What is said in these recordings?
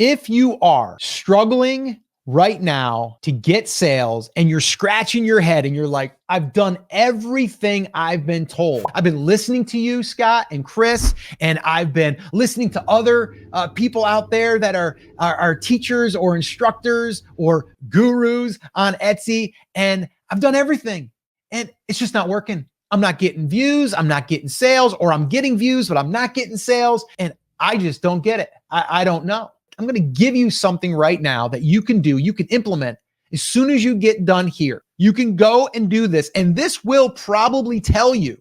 If you are struggling right now to get sales and you're scratching your head and you're like, I've done everything I've been told. I've been listening to you, Scott and Chris, and I've been listening to other people out there that are teachers or instructors or gurus on Etsy, and I've done everything and it's just not working. I'm not getting views, I'm not getting sales, or I'm getting views, but I'm not getting sales, and I just don't get it. I don't know. I'm going to give you something right now that you can do, you can implement as soon as you get done here. You can go and do this, and this will probably tell you,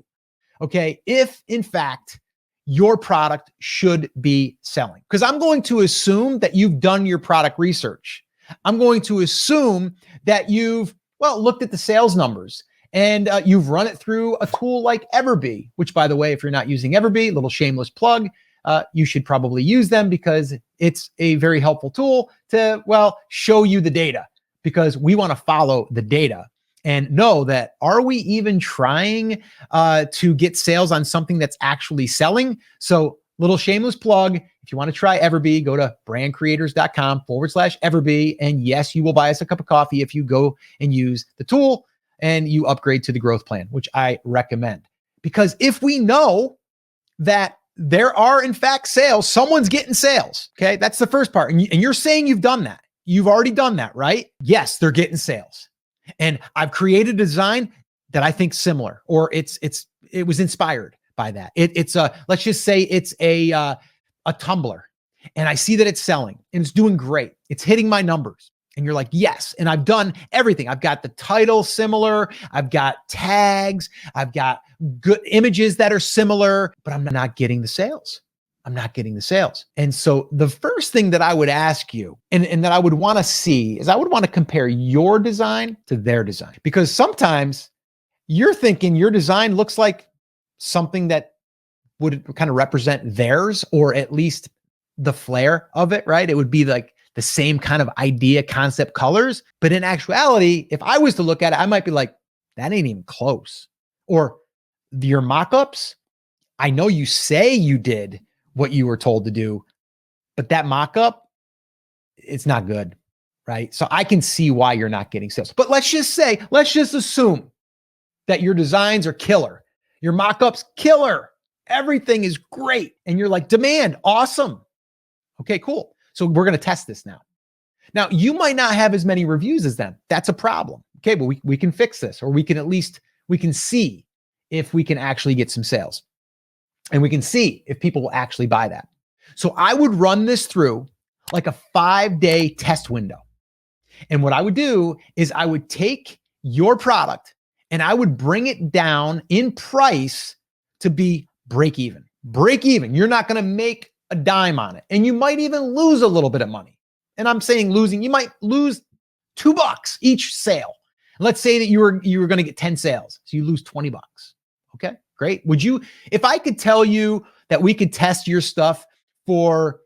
okay, if in fact your product should be selling. Because I'm going to assume that you've done your product research. I'm going to assume that you've, looked at the sales numbers and you've run it through a tool like Everbee, which, by the way, if you're not using Everbee, little shameless plug, you should probably use them because it's a very helpful tool to, show you the data, because we want to follow the data and know that, are we even trying to get sales on something that's actually selling? So little shameless plug, if you want to try Everbee, go to brandcreators.com/Everbee. And yes, you will buy us a cup of coffee if you go and use the tool and you upgrade to the growth plan, which I recommend. Because if we know that there are, in fact, sales, someone's getting sales. Okay. That's the first part. And you're saying you've done that. You've already done that, right? Yes, they're getting sales. And I've created a design that I think similar, or it was inspired by that. It's let's just say it's a tumbler, and I see that it's selling and it's doing great. It's hitting my numbers. And you're like, yes. And I've done everything. I've got the title similar. I've got tags. I've got good images that are similar, but I'm not getting the sales. I'm not getting the sales. And so the first thing that I would ask you and that I would want to see is I would want to compare your design to their design, because sometimes you're thinking your design looks like something that would kind of represent theirs, or at least the flair of it, right? It would be like the same kind of idea, concept, colors. But in actuality, if I was to look at it, I might be like, that ain't even close. Or your mock-ups, I know you say you did what you were told to do, but that mock-up, it's not good, right? So I can see why you're not getting sales. But let's just assume that your designs are killer. Your mock-ups, killer. Everything is great. And you're like, demand, awesome. Okay, cool. So we're going to test this now. Now, you might not have as many reviews as them. That's a problem. Okay, but we can fix this, or we can see if we can actually get some sales, and we can see if people will actually buy that. So I would run this through like a 5-day test window. And what I would do is I would take your product and I would bring it down in price to be break even. Break even. You're not going to make a dime on it. And you might even lose a little bit of money. And I'm saying losing, you might lose $2 each sale. Let's say that you were going to get 10 sales. So you lose $20. Okay, great. Would you, if I could tell you that we could test your stuff for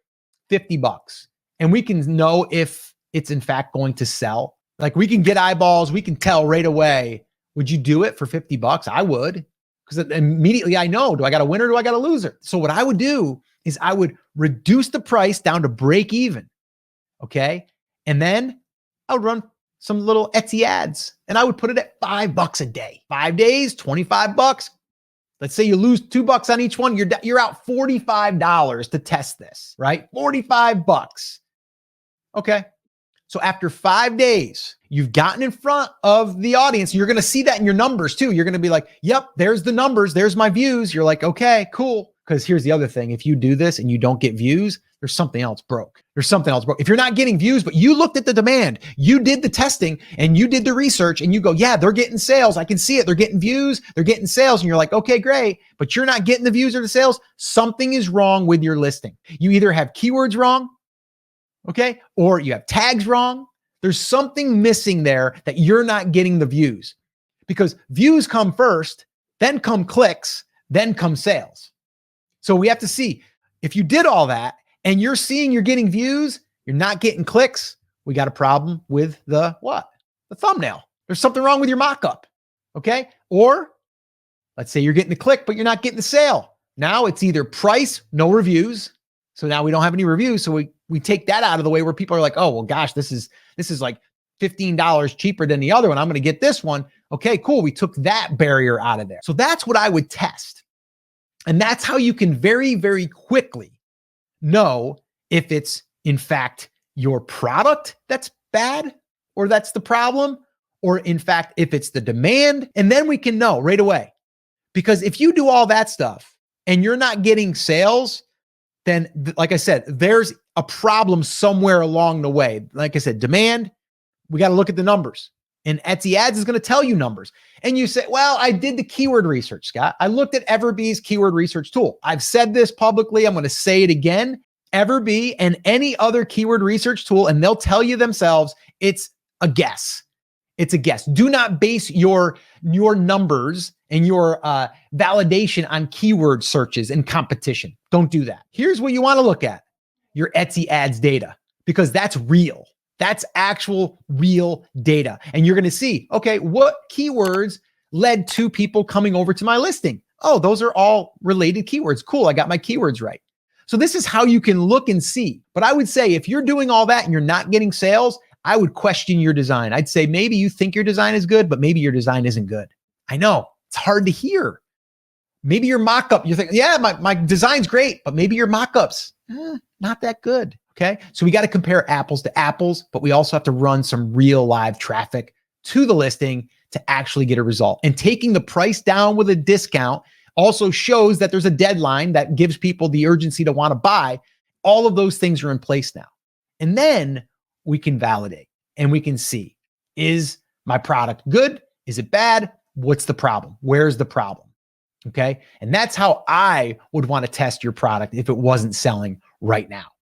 $50 and we can know if it's in fact going to sell, like we can get eyeballs, we can tell right away, would you do it for $50? I would, because immediately I know, do I got a winner or do I got a loser? So what I would do is I would reduce the price down to break even. Okay. And then I would run some little Etsy ads and I would put it at $5 a day, 5 days, $25. Let's say you lose $2 on each one. You're out $45 to test this, right? $45. Okay. So after 5 days, you've gotten in front of the audience. You're going to see that in your numbers too. You're going to be like, yep, there's the numbers. There's my views. You're like, okay, cool. Because here's the other thing. If you do this and you don't get views, there's something else broke. There's something else broke. If you're not getting views, but you looked at the demand, you did the testing and you did the research and you go, yeah, they're getting sales. I can see it. They're getting views. They're getting sales. And you're like, okay, great. But you're not getting the views or the sales. Something is wrong with your listing. You either have keywords wrong, okay, or you have tags wrong. There's something missing there that you're not getting the views, because views come first, then come clicks, then come sales. So we have to see if you did all that and you're seeing you're getting views, you're not getting clicks. We got a problem with the what? The thumbnail. There's something wrong with your mock-up. Okay. Or let's say you're getting the click, but you're not getting the sale. Now it's either price, no reviews. So now we don't have any reviews. So we We take that out of the way where people are like, oh, well, gosh, this is like $15 cheaper than the other one. I'm going to get this one. Okay, cool. We took that barrier out of there. So that's what I would test. And that's how you can very, very quickly know if it's in fact your product that's bad or that's the problem, or in fact, if it's the demand. And then we can know right away. Because if you do all that stuff and you're not getting sales, then like I said, there's a problem somewhere along the way. Like I said, demand, we got to look at the numbers. And Etsy Ads is going to tell you numbers. And you say, well, I did the keyword research, Scott. I looked at Everbee's keyword research tool. I've said this publicly. I'm going to say it again. Everbee and any other keyword research tool, and they'll tell you themselves, it's a guess. It's a guess. Do not base your numbers and your validation on keyword searches and competition. Don't do that. Here's what you want to look at: your Etsy Ads data, because that's real. That's actual real data. And you're going to see, okay, what keywords led to people coming over to my listing? Oh, those are all related keywords. Cool. I got my keywords right. So this is how you can look and see. But I would say if you're doing all that and you're not getting sales, I would question your design. I'd say maybe you think your design is good, but maybe your design isn't good. I know it's hard to hear. Maybe your mock-up, you think, yeah, my design's great, but maybe your mock-ups, not that good. Okay. So we got to compare apples to apples, but we also have to run some real live traffic to the listing to actually get a result. And taking the price down with a discount also shows that there's a deadline that gives people the urgency to want to buy. All of those things are in place now. And then we can validate and we can see, is my product good? Is it bad? What's the problem? Where's the problem? Okay. And that's how I would want to test your product if it wasn't selling right now.